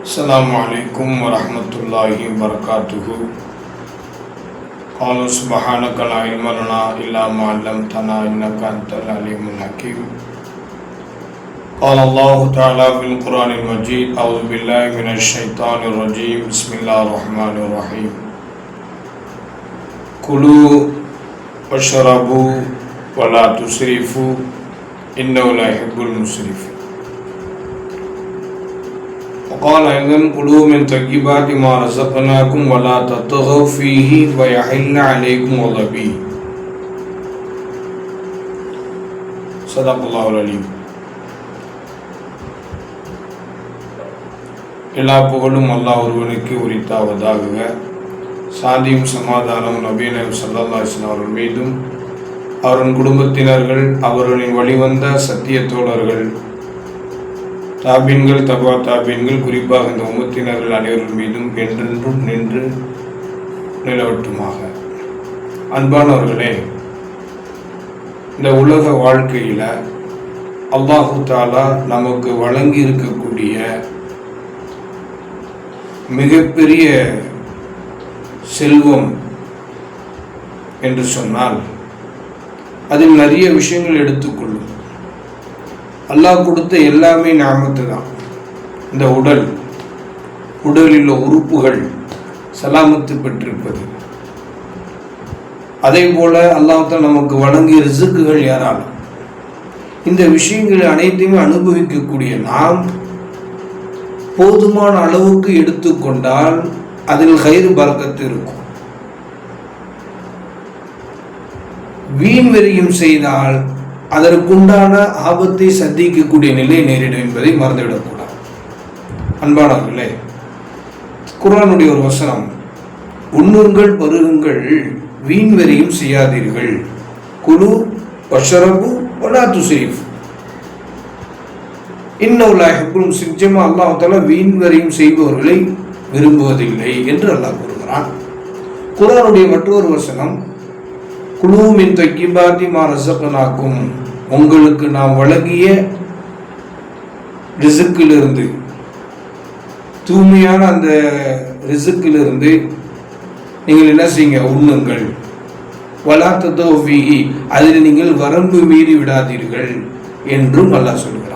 السلام عليكم ورحمة الله وبركاته. قالوا سبحانك لا علم لنا إلا ما علمتنا إنك أنت العليم الحكيم. قال الله تعالى في القرآن المجيد: أعوذ بالله من الشيطان الرجيم. بسم الله الرحمن الرحيم. كلوا واشربوا ولا تسرفوا إنه لا يحب المسرفين. وقال أيضا: كلوا من طيبات ما رزقناكم ولا تطغوا فيه ويحل عليكم غضبي. صدق الله العليم. எல்லா புகழும் அல்லாஹ் ஒருவனுக்கு உரித்தாவதாக. சாந்தியும் சமாதானம் நபி ஸல்லல்லாஹு அலைஹி வஸல்லம் அவர்கள் மீதும், அவரின் குடும்பத்தினர்கள், அவர்களின் வழிவந்த சத்திய தோழர்கள், தாபீன்கள், தபா தாபீன்கள், குறிப்பாக இந்த உம்மத்தினர்கள் அனைவர்கள் மீதும் என்றென்றும் நின்று நிலவட்டுமாக. அன்பானவர்களே, இந்த உலக வாழ்க்கையில் அல்லாஹு தஆலா நமக்கு வழங்கி இருக்கக்கூடிய மிகப்பெரிய செல்வம் என்று சொன்னால் அதில் நிறைய விஷயங்கள் எடுத்துக்கொள்ளும். அல்லாஹ் கொடுத்த எல்லாமே நிஅமத்து தான். இந்த உடலில் உள்ள உறுப்புகள் சலாமத்து பெற்றிருப்பது, அதே போல அல்லாஹ் நமக்கு வழங்கிய ரிஸ்க்குகள் ஏராளம். இந்த விஷயங்களை அனைத்தையுமே அனுபவிக்கக்கூடிய நாம் போதுமான அளவுக்கு எடுத்துக்கொண்டால் அதில் ஹைர் பரக்கத்து இருக்கும். வீண் வெறியும் செய்தால் அதற்குண்டான ஆபத்தை சந்திக்கக்கூடிய நிலை நேரிடும் என்பதை மறந்துவிடக்கூடாது. அன்பானவர்களே, குர்ஆனுடைய ஒரு வசனம்: உண்ணுங்கள், பருகுங்கள், வீண் வெறியும் செய்யாதீர்கள். குலு வஷ்ரபு வலா துஸ்ரிஃபு இன்னஹு லா யுஹிப்புல் முஸ்ரிஃபீன். நிச்சயமாக அல்லாஹ் தஆலா வீண் வெறியும் செய்பவர்களை விரும்புவதில்லை என்று அல்லாஹ் கூறுகிறான். குர்ஆனுடைய மற்றொரு வசனம்: குலு மின் தய்யிபாத்தி மா ரஸக்னாக்கும், உங்களுக்கு நாம் வழங்கிய ரிஸ்கிலிருந்து, தூய்மையான அந்த ரிஸ்கிலிருந்து நீங்கள் என்ன செய்யுங்க, உண்ணுங்கள். வலா ததவு ஃபீஹி, அதில் நீங்கள் வரம்பு மீறி விடாதீர்கள் என்றும் அல்லாஹ் சொல்கிறான்.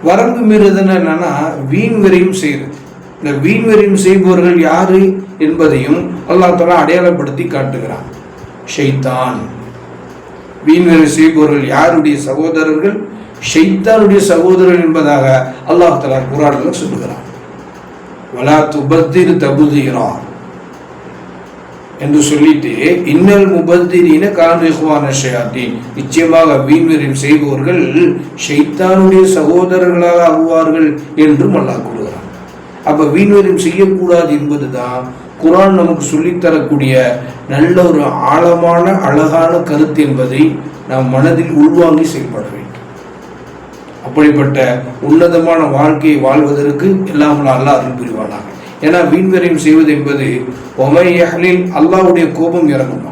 வரம்பு மீறுதுன்னா என்னன்னா, வீண் வெறியும் செய்கிறது. இந்த வீண் வெறியும் செய்பவர்கள் யாரு என்பதையும் அல்லாஹ் தஆலா அடையாளப்படுத்தி காட்டுகிறான். ஷைத்தான். வீண் வெறி செய்பவர்கள் யாருடைய சகோதரர்கள்? ஷைத்தானுடைய சகோதரர்கள் என்பதாக அல்லாஹ் தஆலா குர்ஆனில் சொல்கிறான். வலா துபத்திர் தபுதீரா என்று சொல்லிட்டு, இன்னல் முபத்திரீன கானு இஹ்வான ஷயாத்தீன், நிச்சயமாக வீண் வெறியும் செய்பவர்கள் ஷைத்தானுடைய சகோதரர்களாக ஆகுவார்கள் என்றும் அல்லாஹ் கூறுகிறான். அப்ப வீண் வெறியும் செய்யக்கூடாது என்பதுதான் குர்ஆன் நமக்கு சொல்லித்தரக்கூடிய நல்ல ஒரு ஆழமான அழகான கருத்து என்பதை நாம் மனதில் உள்வாங்கி செயல்பட வேண்டும். அப்படிப்பட்ட உன்னதமான வாழ்க்கையை வாழ்வதற்கு எல்லாம் அல்லாஹ் அருள் புரிவானாக. ஏன்னா வீண் வெறியும் செய்வது என்பது ஒமையஹ்லில் அல்லாஹ்வுடைய கோபம் இறங்குமா.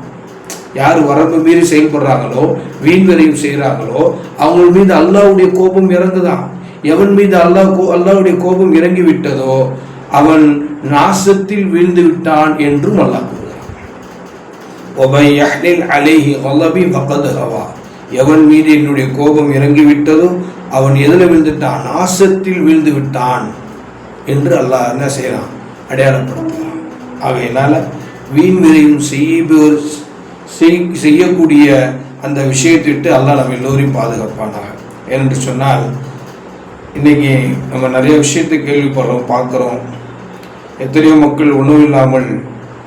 யார் வரம்பு மீறி செயல்படுறாங்களோ, வீண் வெறியும் செய்கிறாங்களோ, அவங்க மீது அல்லாஹ்வுடைய கோபம் இறங்குதான். எவன் மீது அல்லாஹ்வுடைய கோபம் இறங்கி விட்டதோ அவன் நாசத்தில் வீழ்ந்து விட்டான் என்றும் அல்லாஹ் கூறுகிறான். ஒமையஹ்லில் அலைஹி கலபி ஃபகத் ஹவா, எவன் மீது என்னுடைய கோபம் இறங்கி விட்டதோ அவன் எதில் வீழ்ந்துட்டான்? நாசத்தில் வீழ்ந்து விட்டான் என்று அல்லாஹ் என்ன செய்யறான்? அடையாளப்படுத்துகிறான். ஆகையினால வீண் வெறியும் செய்யக்கூடிய அந்த விஷயத்திட்டு அல்லாஹ் நம்ம எல்லோரையும் பாதுகாப்பானாக. ஏனென்று சொன்னால், இன்னைக்கு நம்ம நிறைய விஷயத்தை கேள்விப்படுறோம், பார்க்குறோம். எத்தனையோ மக்கள் உணவு இல்லாமல்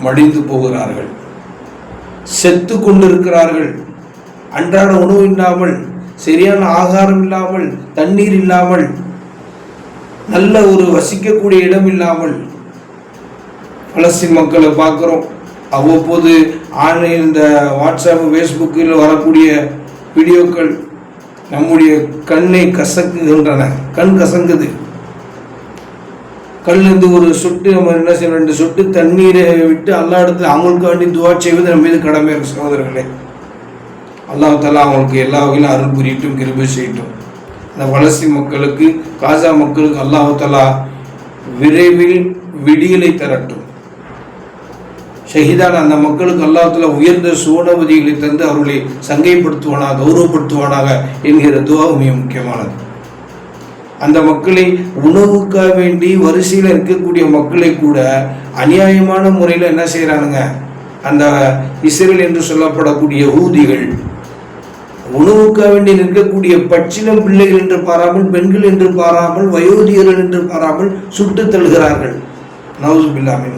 மடிந்து போகிறார்கள், செத்து கொண்டிருக்கிறார்கள். அன்றாட உணவு இல்லாமல், சரியான ஆகாரம் இல்லாமல், தண்ணீர் இல்லாமல், நல்ல ஒரு வசிக்கக்கூடிய இடம் இல்லாமல் பலஸ்தீன் மக்களை பார்க்குறோம். அவ்வப்போது ஆன்லைன் இந்த வாட்ஸ்அப், ஃபேஸ்புக்கில் வரக்கூடிய வீடியோக்கள் நம்முடைய கண்ணை கசக்குகின்றன. கண் கசங்குது. கல்லிருந்து ஒரு சொட்டு நம்ம என்ன செய்யணும், 2 சொட்டு தண்ணீரை விட்டு அல்லாஹ் இடத்துல அவங்களுக்கு வேண்டி துவா செய்வது நம்ம மீது கடமை சகோதரர்களே. அல்லாஹ் தஆலா அவங்களுக்கு எல்லா வகையிலும் அருள் புரியட்டும், கிருபை செய்யட்டும். இந்த பலஸ்தீன் மக்களுக்கு, காசா மக்களுக்கு அல்லாஹ் தஆலா விரைவில் விடியலை தரட்டும். ஷஹீதான அந்த மக்களுக்கு அல்லாஹ் தஆலா உயர்ந்த சுவனபதிகளை தந்து அவர்களை சங்கைப்படுத்துவானாக, கௌரவப்படுத்துவானாக என்கிற துஆ மிக முக்கியமானது. அந்த மக்களை உணவுக்காக வேண்டி வரிசையில் இருக்கக்கூடிய மக்களை கூட அநியாயமான முறையில் என்ன செய்கிறானுங்க, அந்த இஸ்ரேல் என்று சொல்லப்படக்கூடிய யஹூதிகள் உணவுக்காக வேண்டி நிற்கக்கூடிய பச்சிலம் பிள்ளைகள் என்று பாராமல், பெண்கள் என்று பாராமல், வயோதிகர்கள் என்று பாராமல் சுட்டு தள்ளுகிறார்கள். நவுஸ் பில்லாஹ்.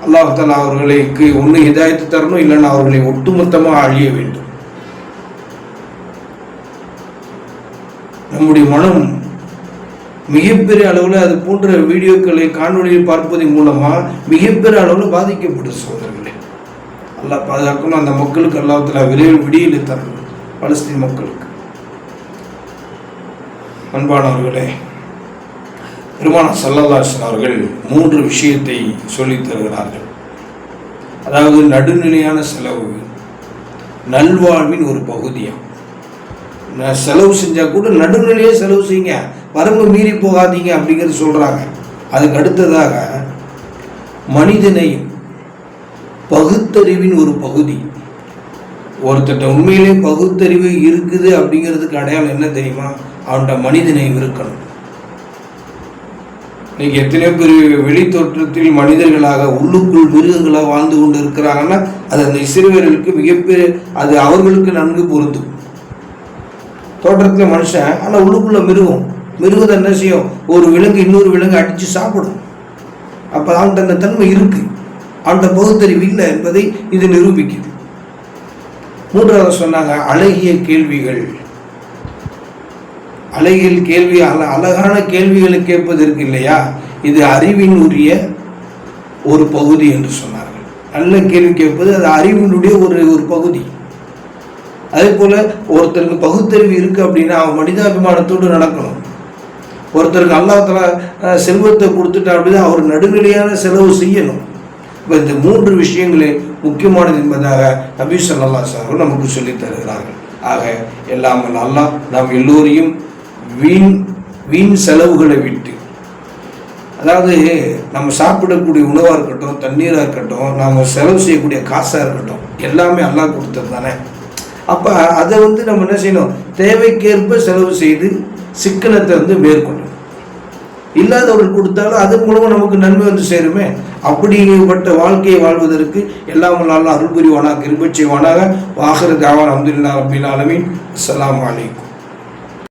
அல்லாஹ் தஆலா அவர்களுக்கு ஒன்று ஹிதாயத்து தரணும், இல்லைன்னா அவர்களை ஒட்டுமொத்தமாக அழிய வேண்டும். நம்முடைய மனம் மிகப்பெரிய அளவில் அது போன்ற வீடியோக்களை காணொலியில் பார்ப்பதன் மூலமாக மிகப்பெரிய அளவில் பாதிக்கப்படும் சோதரர்களே. அல்லாஹ் பாதுகாக்கணும். அந்த மக்களுக்கு அல்லாஹ் தஆலா விரைவில் விடியலை தரணும், பலஸ்தீன் மக்களுக்கு. அன்பானவர்களே, பெருமானார் ஸல்லல்லாஹு அலைஹி வஸல்லம் அவர்கள் 3 விஷயத்தை சொல்லித் தருகிறார்கள். அதாவது நடுநிலையான செலவு நல்வாழ்வின் ஒரு பகுதியாக. செலவு செஞ்சால் கூட நடுநிலையே செலவு செய்யுங்க, வரம்பு மீறி போகாதீங்க அப்படிங்கிறது சொல்கிறாங்க. அதுக்கு அடுத்ததாக மனிதனையும் பகுத்தறிவின் ஒரு பகுதி. ஒருத்தட்ட உண்மையிலே பகுத்தறிவு இருக்குது அப்படிங்கிறதுக்கு அடையாளம் என்ன தெரியுமா? அவன்கிட்ட மனிதனையும் இருக்கணும். இன்னைக்கு எத்தனை பேர் வெளி தோற்றத்தில் மனிதர்களாக உள்ளுக்குள் மிருகங்களாக வாழ்ந்து கொண்டு இருக்கிறாங்கன்னா அது அந்த இஸ்ரவேலர்களுக்கு மிகப்பெரிய, அது அவர்களுக்கு நன்கு பொருந்தும். தோற்றத்தில் மனுஷன், ஆனால் உள்ளுக்குள்ள மிருகம். மிருகத்தை என்ன செய்யும்? ஒரு விலங்கு இன்னொரு விலங்கு அடித்து சாப்பிடும். அப்போ அவன்கிட்ட அந்த தன்மை இருக்கு, அவன்கிட்ட பகுத்தறிவு இல்லை என்பதை இது நிரூபிக்குது. 3வது சொன்னாங்க அழகிய கேள்விகள். அழகிய கேள்வி, அழகான கேள்விகளை கேட்பது இருக்கு இல்லையா, இது அறிவின் உரிய ஒரு பகுதி என்று சொன்னார்கள். நல்ல கேள்வி கேட்பது அது அறிவினுடைய ஒரு பகுதி. அதே போல ஒருத்தருக்கு பகுத்தறிவு இருக்கு அப்படின்னா அவன் மனிதாபிமானத்தோடு நடக்கணும். ஒருத்தருக்கு அல்லாஹ் தஆலா செல்வத்தை கொடுத்துட்டா அப்படின்னா அவர் நடுநிலையான செலவு செய்யணும். இப்போ இந்த 3 விஷயங்களே முக்கியமானது என்பதாக நபி ஸல்லல்லாஹு அலைஹி வஸல்லம் நமக்கு சொல்லித் தருகிறார்கள். ஆக எல்லாம் அல்லாஹ் நாம் எல்லோரையும் வீண் செலவுகளை விட்டு, அதாவது நம்ம சாப்பிடக்கூடிய உணவாக இருக்கட்டும், தண்ணீராக இருக்கட்டும், நாம் செலவு செய்யக்கூடிய காசாக இருக்கட்டும், எல்லாமே அல்லாஹ் கொடுத்தது தானே. அப்போ அதை நம்ம என்ன செய்யணும்? தேவைக்கேற்ப செலவு செய்து சிக்கனத்தை மேற்கொள்ளணும். இல்லாதவர்கள் கொடுத்தாலும் அது மூலமாக நமக்கு நன்மை வந்து சேருமே. அப்படிப்பட்ட வாழ்க்கையை வாழ்வதற்கு எல்லாம் அல்லாஹ் அருள் புரிவானாக, கிருபை செய்வானாக. வாஹிரு தஅவானா அல்ஹம்துலில்லாஹி ரப்பில் ஆலமீன். அஸ்ஸலாமு அலைக்கும்.